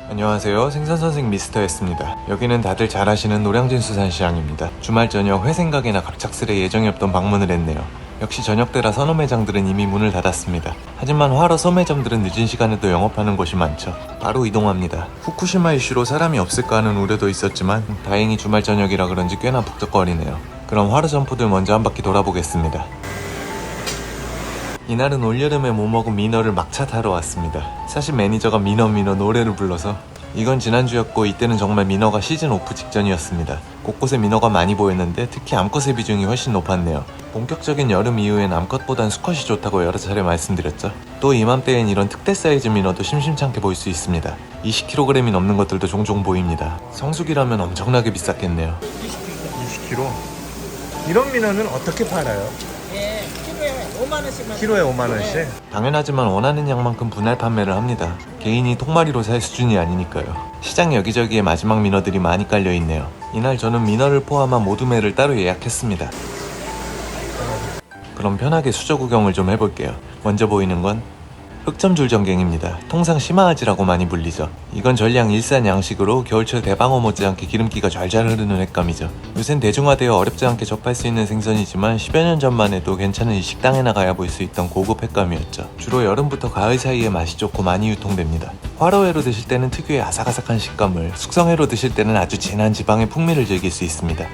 안녕하세요. 생선선생 미스터였습니다. 여기는 다들 잘 아시는 노량진 수산시장입니다. 주말 저녁 회 생각이나 갑작스레 예정이 없던 방문을 했네요. 역시 저녁때라 선호 매장들은 이미 문을 닫았습니다. 하지만 화로 소매점들은 늦은 시간에도 영업하는 곳이 많죠. 바로 이동합니다. 후쿠시마 이슈로 사람이 없을까 하는 우려도 있었지만 다행히 주말 저녁이라 그런지 꽤나 북적거리네요. 그럼 화로 점포들 먼저 한 바퀴 돌아보겠습니다. 이날은 올여름에 못 먹은 민어를 막차 타러 왔습니다. 사실 매니저가 민어 노래를 불러서 이건 지난주였고 이때는 정말 민어가 시즌 오프 직전이었습니다. 곳곳에 민어가 많이 보였는데 특히 암컷의 비중이 훨씬 높았네요. 본격적인 여름 이후엔 암컷보단 수컷이 좋다고 여러 차례 말씀드렸죠. 또 이맘때엔 이런 특대 사이즈 민어도 심심찮게 볼 수 있습니다. 20kg이 넘는 것들도 종종 보입니다. 성수기라면 엄청나게 비쌌겠네요. 20kg? 이런 민어는 어떻게 팔아요? 예, 키로에 5만원씩만. 키로에 5만원씩? 당연하지만 원하는 양만큼 분할 판매를 합니다. 개인이 통마리로 살 수준이 아니니까요. 시장 여기저기에 마지막 민어들이 많이 깔려있네요. 이날 저는 민어를 포함한 모둠회를 따로 예약했습니다. 그럼 편하게 수저 구경을 좀 해볼게요. 먼저 보이는 건 흑점줄전갱입니다. 통상 시마아지라고 많이 불리죠. 이건 전량 일산 양식으로 겨울철 대방어 못지않게 기름기가 좔좔 흐르는 횟감이죠. 요샌 대중화되어 어렵지 않게 접할 수 있는 생선이지만 10여 년 전만 해도 괜찮은 식당에나 가야 볼 수 있던 고급 횟감이었죠. 주로 여름부터 가을 사이에 맛이 좋고 많이 유통됩니다. 화로회로 드실 때는 특유의 아삭아삭한 식감을, 숙성회로 드실 때는 아주 진한 지방의 풍미를 즐길 수 있습니다.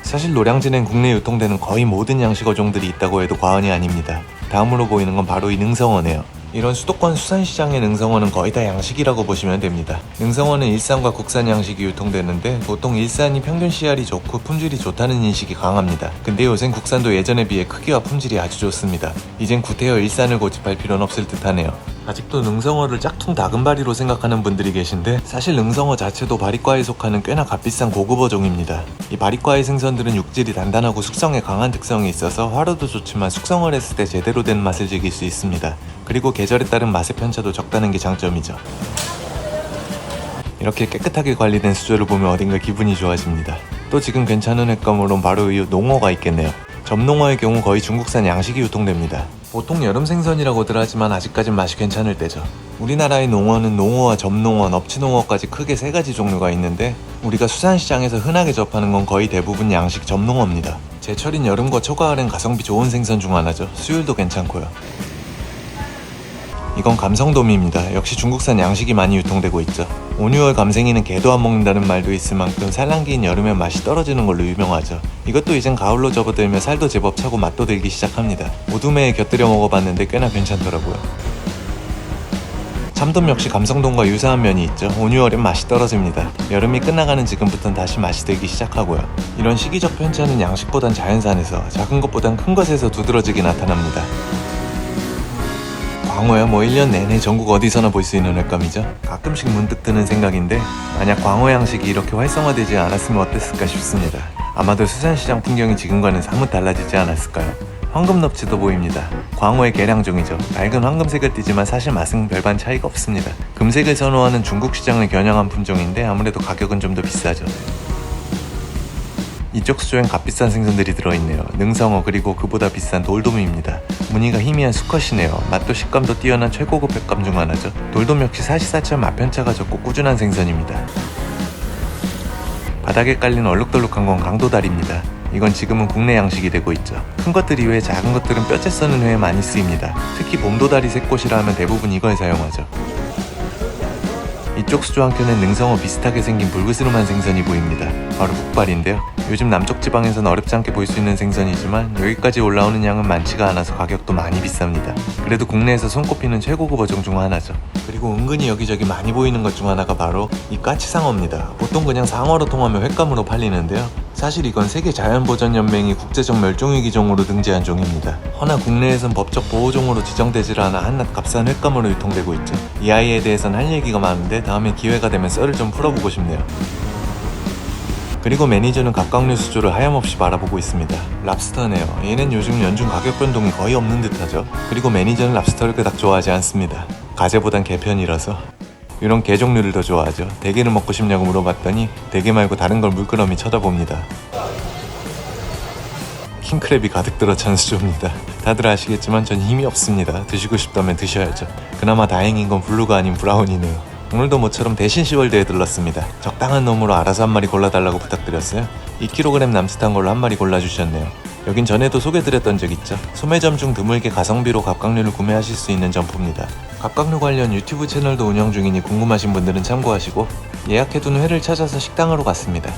사실 노량진엔 국내 유통되는 거의 모든 양식 어종들이 있다고 해도 과언이 아닙니다. 다음으로 보이는 건 바로 이 능성어네요. 이런 수도권 수산시장의 능성어는 거의 다 양식이라고 보시면 됩니다. 능성어는 일산과 국산 양식이 유통되는데 보통 일산이 평균 씨알이 좋고 품질이 좋다는 인식이 강합니다. 근데 요샌 국산도 예전에 비해 크기와 품질이 아주 좋습니다. 이젠 구태여 일산을 고집할 필요는 없을 듯 하네요. 아직도 능성어를 짝퉁 다금바리로 생각하는 분들이 계신데 사실 능성어 자체도 바리과에 속하는 꽤나 값비싼 고급 어종입니다. 이 바리과의 생선들은 육질이 단단하고 숙성에 강한 특성이 있어서 화로도 좋지만 숙성을 했을 때 제대로 된 맛을 즐길 수 있습니다. 그리고 계절에 따른 맛의 편차도 적다는 게 장점이죠. 이렇게 깨끗하게 관리된 수조를 보면 어딘가 기분이 좋아집니다. 또 지금 괜찮은 횟감으론 바로 이 농어가 있겠네요. 점농어의 경우 거의 중국산 양식이 유통됩니다. 보통 여름 생선이라고들 하지만 아직까진 맛이 괜찮을 때죠. 우리나라의 농어는 농어와 점농어, 넙치농어까지 크게 3가지 종류가 있는데 우리가 수산시장에서 흔하게 접하는 건 거의 대부분 양식 점농어입니다. 제철인 여름과 초가을엔 가성비 좋은 생선 중 하나죠. 수율도 괜찮고요. 이건 감성돔입니다. 역시 중국산 양식이 많이 유통되고 있죠. 5, 6월 감생이는 개도 안 먹는다는 말도 있을 만큼 산란기인 여름에 맛이 떨어지는 걸로 유명하죠. 이것도 이젠 가을로 접어들며 살도 제법 차고 맛도 들기 시작합니다. 모둠회에 곁들여 먹어봤는데 꽤나 괜찮더라고요. 참돔 역시 감성돔과 유사한 면이 있죠. 5, 6월엔 맛이 떨어집니다. 여름이 끝나가는 지금부터는 다시 맛이 들기 시작하고요. 이런 시기적 편차는 양식보단 자연산에서, 작은 것보단 큰 것에서 두드러지게 나타납니다. 광어야 뭐 1년 내내 전국 어디서나 볼 수 있는 횟감이죠. 가끔씩 문득 드는 생각인데 만약 광어 양식이 이렇게 활성화되지 않았으면 어땠을까 싶습니다. 아마도 수산시장 풍경이 지금과는 사뭇 달라지지 않았을까요? 황금넙치도 보입니다. 광어의 개량종이죠. 밝은 황금색을 띠지만 사실 맛은 별반 차이가 없습니다. 금색을 선호하는 중국 시장을 겨냥한 품종인데 아무래도 가격은 좀 더 비싸죠. 이쪽 수조엔 값비싼 생선들이 들어있네요. 능성어 그리고 그보다 비싼 돌돔입니다. 무늬가 희미한 수컷이네요. 맛도 식감도 뛰어난 최고급 횟감 중 하나죠. 돌돔 역시 사시사철 맛편차가 적고 꾸준한 생선입니다. 바닥에 깔린 얼룩덜룩한 건 강도다리입니다. 이건 지금은 국내 양식이 되고 있죠. 큰 것들 이외에 작은 것들은 뼈째 써는 회에 많이 쓰입니다. 특히 봄도다리 새꽃이라 하면 대부분 이걸 사용하죠. 이쪽 수조 한켠엔 능성어 비슷하게 생긴 불그스름한 생선이 보입니다. 바로 북발인데요. 요즘 남쪽 지방에선 어렵지 않게 볼 수 있는 생선이지만 여기까지 올라오는 양은 많지가 않아서 가격도 많이 비쌉니다. 그래도 국내에서 손꼽히는 최고급 어종 중 하나죠. 그리고 은근히 여기저기 많이 보이는 것 중 하나가 바로 이 까치상어입니다. 보통 그냥 상어로 통하면 횟감으로 팔리는데요. 사실 이건 세계자연보전연맹이 국제적 멸종위기종으로 등재한 종입니다. 허나 국내에선 법적 보호종으로 지정되질 않아 한낱 값싼 횟감으로 유통되고 있죠. 이 아이에 대해선 할 얘기가 많은데 다음에 기회가 되면 썰을 좀 풀어보고 싶네요. 그리고 매니저는 갑각류 수조를 하염없이 바라보고 있습니다. 랍스터네요. 얘는 요즘 연중 가격 변동이 거의 없는 듯하죠. 그리고 매니저는 랍스터를 그닥 좋아하지 않습니다. 가재보단 개편이라서. 이런 게 종류를 더 좋아하죠. 대게를 먹고 싶냐고 물어봤더니 대게 말고 다른 걸 물끄러미 쳐다봅니다. 킹크랩이 가득 들어찬 수조입니다. 다들 아시겠지만 전 힘이 없습니다. 드시고 싶다면 드셔야죠. 그나마 다행인 건 블루가 아닌 브라운이네요. 오늘도 모처럼 대신 시월드에 들렀습니다. 적당한 놈으로 알아서 한 마리 골라달라고 부탁드렸어요. 2kg 남짓한 걸로 한 마리 골라주셨네요. 여긴 전에도 소개드렸던 적 있죠. 소매점 중 드물게 가성비로 갑각류를 구매하실 수 있는 점포입니다. 갑각류 관련 유튜브 채널도 운영 중이니 궁금하신 분들은 참고하시고 예약해둔 회를 찾아서 식당으로 갔습니다.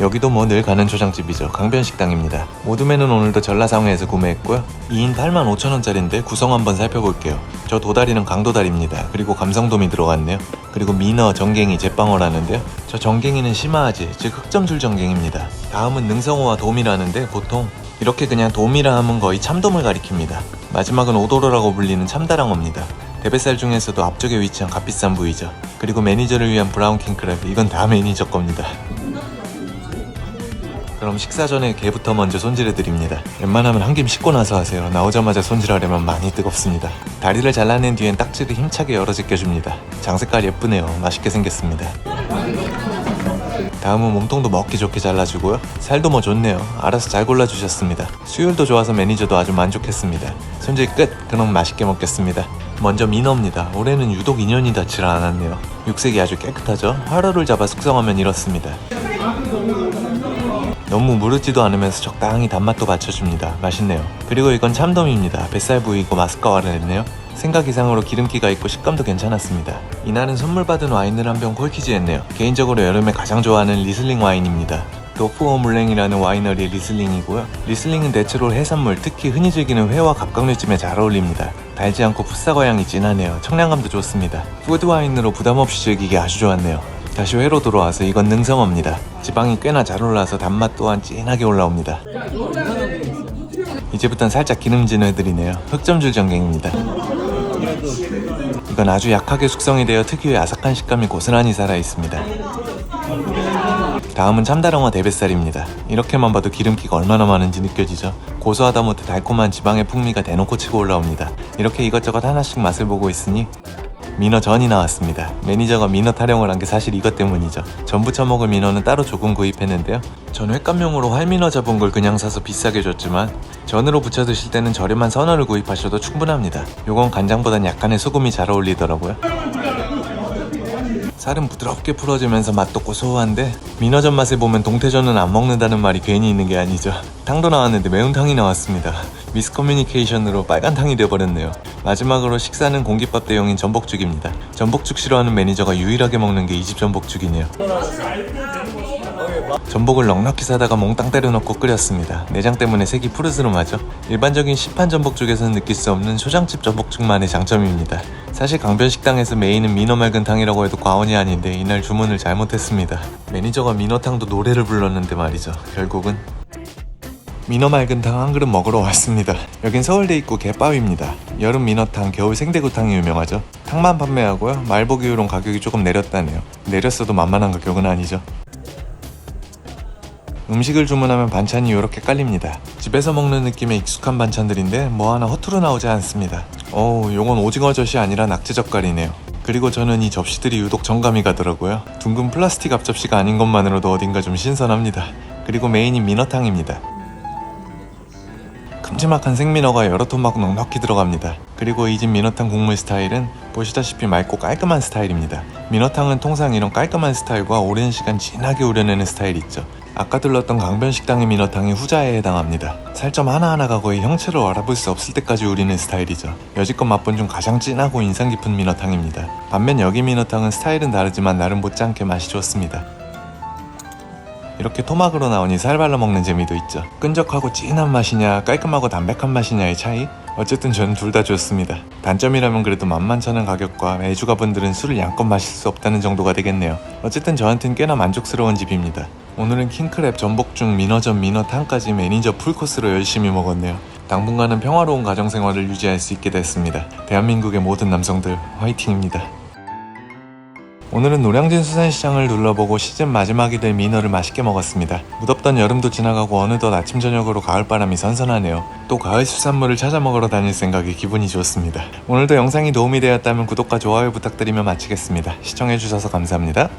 여기도 뭐 늘 가는 초장집이죠. 강변식당입니다. 모둠회는 오늘도 전라상회에서 구매했고요. 2인 85,000원짜리인데 구성 한번 살펴볼게요. 저 도다리는 강도다리입니다. 그리고 감성돔이 들어갔네요. 그리고 민어, 정갱이, 제빵어라는데요. 저 정갱이는 심화아지, 즉 흑점줄 정갱입니다. 다음은 능성어와 돔이라는데 보통 이렇게 그냥 돔이라 하면 거의 참돔을 가리킵니다. 마지막은 오도로라고 불리는 참다랑어입니다. 대뱃살 중에서도 앞쪽에 위치한 값비싼 부위죠. 그리고 매니저를 위한 브라운 킹크랩, 이건 다 매니저 겁니다. 그럼 식사 전에 게부터 먼저 손질해드립니다. 웬만하면 한 김 씻고 나서 하세요. 나오자마자 손질하려면 많이 뜨겁습니다. 다리를 잘라낸 뒤엔 딱지를 힘차게 열어 제껴줍니다. 장색깔 예쁘네요. 맛있게 생겼습니다. 다음은 몸통도 먹기 좋게 잘라주고요. 살도 뭐 좋네요. 알아서 잘 골라주셨습니다. 수율도 좋아서 매니저도 아주 만족했습니다. 손질 끝! 그럼 맛있게 먹겠습니다. 먼저 민어입니다. 올해는 유독 인연이 닿지를 않았네요. 육색이 아주 깨끗하죠? 화로를 잡아 숙성하면 이렇습니다. 너무 무르지도 않으면서 적당히 단맛도 받쳐줍니다. 맛있네요. 그리고 이건 참돔입니다. 뱃살 부위고 마스카와를 했네요. 생각 이상으로 기름기가 있고 식감도 괜찮았습니다. 이날은 선물 받은 와인을 한 병 콜키지 했네요. 개인적으로 여름에 가장 좋아하는 리슬링 와인입니다. 도프오물랭이라는 와이너리 리슬링이고요. 리슬링은 대체로 해산물, 특히 흔히 즐기는 회와 갑각류찜에 잘 어울립니다. 달지 않고 풋사과 향이 진하네요. 청량감도 좋습니다. 푸드 와인으로 부담없이 즐기기 아주 좋았네요. 다시 회로 돌아와서 이건 능성어입니다. 지방이 꽤나 잘 올라와서 단맛 또한 진하게 올라옵니다. 이제부턴 살짝 기름진 회들이네요. 흑점줄 정갱입니다. 이건 아주 약하게 숙성이 되어 특유의 아삭한 식감이 고스란히 살아있습니다. 다음은 참다랑어 대뱃살입니다. 이렇게만 봐도 기름기가 얼마나 많은지 느껴지죠. 고소하다 못해 달콤한 지방의 풍미가 대놓고 치고 올라옵니다. 이렇게 이것저것 하나씩 맛을 보고 있으니 민어전이 나왔습니다. 매니저가 민어 타령을 한 게 사실 이것 때문이죠. 전 부쳐 먹을 민어는 따로 조금 구입했는데요. 전 횟감용으로 활민어 잡은 걸 그냥 사서 비싸게 줬지만 전으로 부쳐 드실 때는 저렴한 선어를 구입하셔도 충분합니다. 요건 간장보단 약간의 소금이 잘 어울리더라고요. 살은 부드럽게 풀어지면서 맛도 고소한데 민어전 맛을 보면 동태전은 안 먹는다는 말이 괜히 있는 게 아니죠. 탕도 나왔는데 매운탕이 나왔습니다. 미스커뮤니케이션으로 빨간탕이 되어버렸네요. 마지막으로 식사는 공깃밥 대용인 전복죽입니다. 전복죽 싫어하는 매니저가 유일하게 먹는 게 이 집 전복죽이네요. 전복을 넉넉히 사다가 몽땅 때려 넣고 끓였습니다. 내장 때문에 색이 푸르스름하죠. 일반적인 시판 전복죽에서는 느낄 수 없는 초장집 전복죽만의 장점입니다. 사실 강변식당에서 메인은 민어 맑은탕이라고 해도 과언이 아닌데 이날 주문을 잘못했습니다. 매니저가 민어탕도 노래를 불렀는데 말이죠. 결국은 민어 맑은탕 한 그릇 먹으러 왔습니다. 여긴 서울대 입구 갯바위입니다. 여름 민어탕, 겨울 생대구탕이 유명하죠. 탕만 판매하고요. 말복 이후론 가격이 조금 내렸다네요. 내렸어도 만만한 가격은 아니죠. 음식을 주문하면 반찬이 이렇게 깔립니다. 집에서 먹는 느낌의 익숙한 반찬들인데 뭐 하나 허투루 나오지 않습니다. 요건 오징어젓이 아니라 낙지젓갈이네요. 그리고 저는 이 접시들이 유독 정감이 가더라고요. 둥근 플라스틱 앞접시가 아닌 것만으로도 어딘가 좀 신선합니다. 그리고 메인인 민어탕입니다. 큼지막한 생민어가 여러 토막 넉넉히 들어갑니다. 그리고 이 집 민어탕 국물 스타일은 보시다시피 맑고 깔끔한 스타일입니다. 민어탕은 통상 이런 깔끔한 스타일과 오랜 시간 진하게 우려내는 스타일 있죠. 아까 들렀던 강변식당의 민어탕이 후자에 해당합니다. 살점 하나하나가 거의 형체를 알아볼 수 없을 때까지 우리는 스타일이죠. 여지껏 맛본 중 가장 진하고 인상 깊은 민어탕입니다. 반면 여기 민어탕은 스타일은 다르지만 나름 못지않게 맛이 좋습니다. 이렇게 토막으로 나오니 살 발라 먹는 재미도 있죠. 끈적하고 진한 맛이냐 깔끔하고 담백한 맛이냐의 차이? 어쨌든 저는 둘 다 좋습니다. 단점이라면 그래도 만만찮은 가격과 애주가분들은 술을 양껏 마실 수 없다는 정도가 되겠네요. 어쨌든 저한텐 꽤나 만족스러운 집입니다. 오늘은 킹크랩, 전복죽, 민어전, 민어탕까지 매니저 풀코스로 열심히 먹었네요. 당분간은 평화로운 가정생활을 유지할 수 있게 됐습니다. 대한민국의 모든 남성들 화이팅입니다. 오늘은 노량진 수산시장을 둘러보고 시즌 마지막이 될 민어를 맛있게 먹었습니다. 무덥던 여름도 지나가고 어느덧 아침 저녁으로 가을바람이 선선하네요. 또 가을 수산물을 찾아 먹으러 다닐 생각에 기분이 좋습니다. 오늘도 영상이 도움이 되었다면 구독과 좋아요 부탁드리며 마치겠습니다. 시청해주셔서 감사합니다.